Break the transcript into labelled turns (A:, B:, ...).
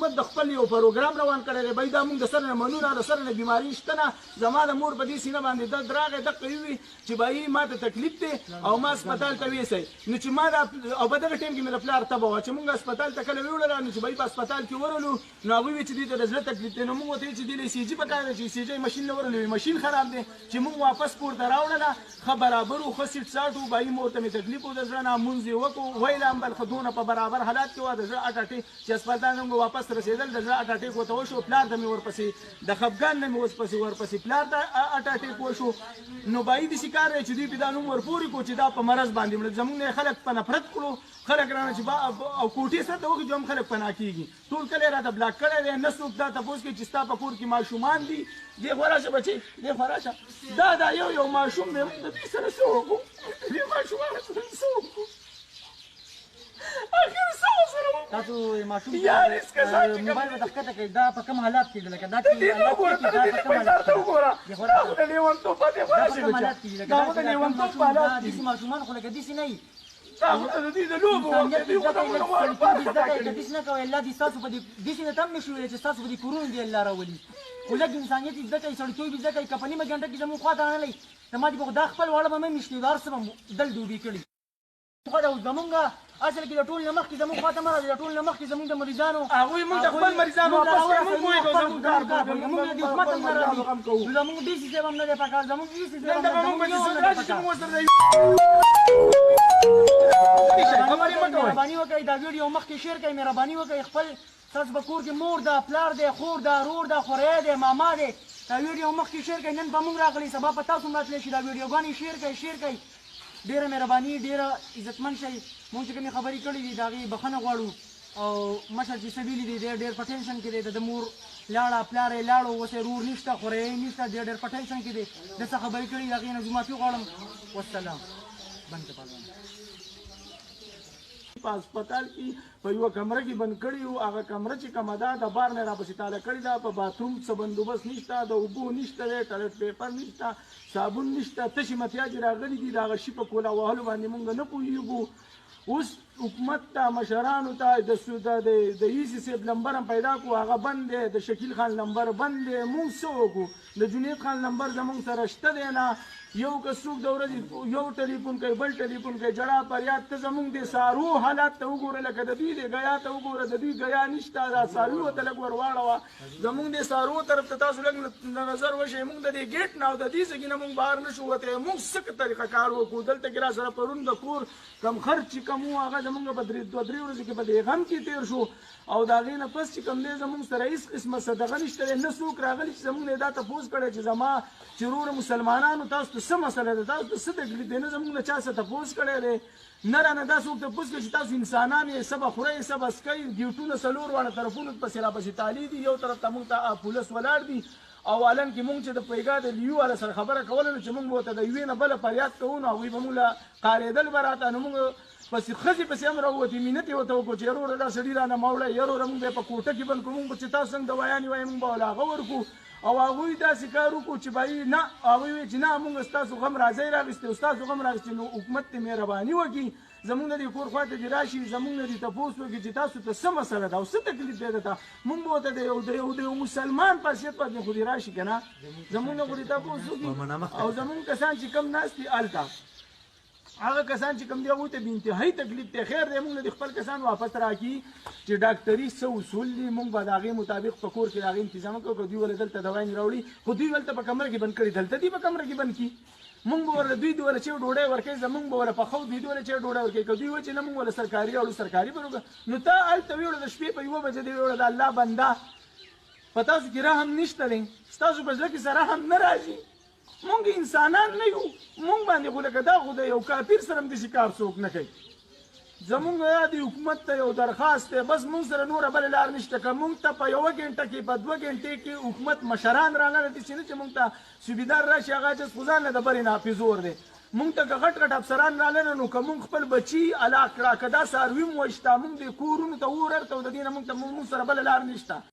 A: حکومت د خپل یو پروګرام روان کړی دی، بای دا موږ د سر نه منو نه، د سر نه بیماري شته نه. زما د مور په دې سینه باندې درد راغی، دقه وي چې بای ما ته تکلیف دی او ما هسپتال ته ویسی. نو چې ما دا او په دغه ټایم کې مې د پلار تبه وه چې موږ هسپتال ته کله ویوړله، نو چې بای په هسپتال کې ورولو، نو هغوی ویل چې دوی ته د زړه تکلیف دی. نو موږ ورته ویل چې دوی له سی جي په کار دی چې سی جي ماشین نه ورولوي، ماشین خراب دی. چې موږ واپس کور ته راوړله، ښه برابر وو، ښه سیټ ساټ وو. بای مور ته مې تکلیف و د زړه نه، مونځ یې وکړو، ویل هم بل ښه دونه په برابر حالات کې وه د زړه اټ اټیک چې هسپتال نه موږ واپس رسېدل، د زړه اټ اټیک ورته وشو. پلار ته مې ورپسې د خفګان نه مې ورپسې پلار ته اټ اټیک وشو. نو بای داسې کار دی چې دوی پې دا نوم ورپورې کړو چې دا په مرض باندې مړه. زموږ نه خلک په نفرت کړو، خلک رانه چې او کوټې سر ته وخېږو هم خلک پناه کېږي. ټول کلی راته بلاک کړی دی، نه څوک دا تپوس کوي چې ستا په کور کې ماشومان دي. دې خوا راشه بچې، دې خوا راشه. دا یو ماشوم دی، موږ د دوی سره څه وکړو؟ دې ماشومانو سره څه وکړو؟ اخر څه ورسره وکړو؟
B: تاسو ماشوم
A: یار هېڅ کسان چې
B: موبایل به ښکته کوي، دا په کوم حالات کې دی؟ لکه دا
A: دې ته وګوره، ته دې پیسار ته وګوره، دا خو د لیونتوب په دې خوا راشي بچه، دا خو د لیونتوب په حالات کې دي.
B: ماشومان خو لکه داسې نه وي،
A: دا خو د دوی د لوبو وخت دی، دوی خو د موږ غواړي پاس ته ټاکلي.
B: داسې نه کوئ. الله دې ستاسو په دې داسې نه تم نه شي ویلی چې ستاسو په دې کورونو دې الله راولي. خو لږ انسانیت یې زده کوئ، سړیتوب یې زده کوئ. که په نیمه ګنټه کې زموږ خوا ته رانغلی، زما دې دا خپل واړه به مې میشتي، دا هر څه به دل ډوبې کړي. خو دا اوس زمونږ اصل کې د ټول نه مخکې زموږ خوا ته مه راځئ، د ټول نه مخکې زموږ د مریضانو
A: هغوی موږ د خپل مریضانو واپس کوي، موږ پوهېږو زموږ کار کوو،
B: موږ د حکومت هم نه راځي، زموږ ډي سي صاحب هم نه دی پکار، زموږ ای سي صاحب هم نه دی پکار. مهرباني وکړئ دا ویډیو مخکې شیر کړئ، مهرباني وکړئ. خپل ستاسو په کور کې مور ده، پلار دی، خور ده، ورور ده، خوریی دی، ماما دی، دا ویډیو مخکې شیر کړئ. نن به موږ راغلي، سبا په تاسو هم راتلی شي. دا ویډیوګانې شیر کړئ. ډېره مهرباني، ډېره عزتمن شئ. موږ چې کومې خبرې کړې دي د هغې بښنه غواړو. او مشر چې څه ویلي دي، ډېر په ټینشن کې دی. د مور لاړه، پلار یې لاړو، اوس یې رور نشته، خوریی نشته، ډېر په ټینشن کې دی. د څه خبرې کړې د هغې نه زه معافي غواړم. والسلام. بند کړه
A: په هسپتال کې په یوه کمره کې بند کړي وو. هغه کمره چې کومه ده د بار نه راپسې تاله کړې ده. په باتروم څه بندوبست نشته، د اوبو نشته دی، ټایلټ پیپر نشته، صابون نشته، تشې متیاجې راغلي دي. د هغه شي په کوله وهلو باندې موږ نه پوهېږو. اوس حکومت ته، مشرانو ته د ای سی صاحب نمبر هم پیدا کړو، هغه بند دی. د شکیل خان نمبر بند دی. موږ څه وکړو؟ د جنید خان نمبر زموږ سره شته دی نه. یو که څوک د ورځې یو ټلیفون کوي، بل ټلیفون کوي، جړا فریاد. ته زموږ د سارو حالات ته وګوره، لکه د دوی د ګیا ته وګوره، د دوی ګیا نشته. دا څارویو ته لږ ور واړوه. زموږ د څاروو طرف ته تاسو لږ نظر وشئ. موږ د دې ګیټ نه او د دې ځای نه موږ بهر نه شو وتی. موږ څه طریقه کار وکړو؟ دلته کې را سره پرون د کور کم خرچ چې کم وو، هغه زموږ په 2-3 ورځې کې په دې غم کې تېر شو. او د هغې نه پس چې کوم دی زموږ سره هېڅ قسمه صدقه نشته دی. نه څوک راغلي چې زموږ نه دا تپوس کړی چې زما چې وروره مسلمانانو تاسو ته څه مسله ده، تاسو ته څه تکلیف دی. نه زموږ نه چا څه تپوس کړی دی، نه رانه دا څوک تپوس کوي چې تاسو انسانان یې، څه به خورئ، څه به څکئ. ګیټونه 4 واړه طرفونو پسې راپسې تالي دي. یو طرف ته موږ ته پولیس ولاړ دي. او الان کې موږ چې د پیګا د لیو والا سره خبره کوله، نو چې موږ ورته د یوې نه بله فریاد کوو، نو هغوی به موږ له قارېدل به راته. نو موږ پسې ښځې پسې هم راووتې، مینت یې ورته وکړو چې یروره دا سړي رانه ما وړی، یروره موږ به یې په کوټه کې بند کړو. موږ به چې تاسو څنګه دوايانې وایي، موږ به له هغه ورکړو. او هغوی داسې کار وکړو چې بهي نه، هغوی وایي چې نه، موږ ستاسو غم راځئ راغېستې او ستاسو غم راغېستې. نو حکومت ته مهرباني وکړي، زموږ نه دې کور خوا ته دې راشي، زموږ نه دې تپوس وکړي چې تاسو ته څه مسله ده او څه تکلیف دی درته. موږ به ورته د یو مسلمان په حیثیت باندې خو دې راشي که نه، زموږ نه خو دې تپوس وکړي. او زموږ کسان چې کم ناست دي هلته، هغه کسان چې کوم دی هغوی ته بې انتهایي تکلیف دی. خیر دی موږ نه د خپل کسان واپس راکړي چې ډاکټري څه اصول دي، موږ به د هغې مطابق په کور کې د هغې انتظام وکړو. که دوی ولې دلته دوايانې راوړي، خو دوی ولته په کمره کې بند کړي، دلته دي په کمره کې بند کړي. موږ به ورله دوی ورله چې ډوډۍ ورکوي، زموږ به ورله پخو، دوی ورله چې ډوډۍ ورکوي. که دوی وایي چې نه موږ ورله سرکاري راوړو، سرکاري به وکړو. نو ته هلته ویوړه د شپې په 1 بجې دې ویوړه د الله بنده، په تاسو کې رحم نشته دی، ستاسو په زړه کې څه رحم نه راځي. مونږ انسانان نه یو، مونږ باندې خو لکه دا خو د یو کافر سره هم داسې کار څوک نه کوي. زمونږ د حکومت ته یو درخواست دی، بس مونږ سره نوره بله لار نشته. که مونږ ته په 1 ګنټه کې، په 2 ګنټې کې حکومت مشران رانه داسې نه چې مونږ ته سوبیدار راشي، هغه چې خو ځان له د برې نافظ اور دی. مونږ ته که غټ غټ افسران رالنه، نو که مونږ خپل بچي هلاک کړه، که دا څاروي مو وشته، مونږ د کورونو ته اور ورته، د دې نه مونږ سره بله لار نشته.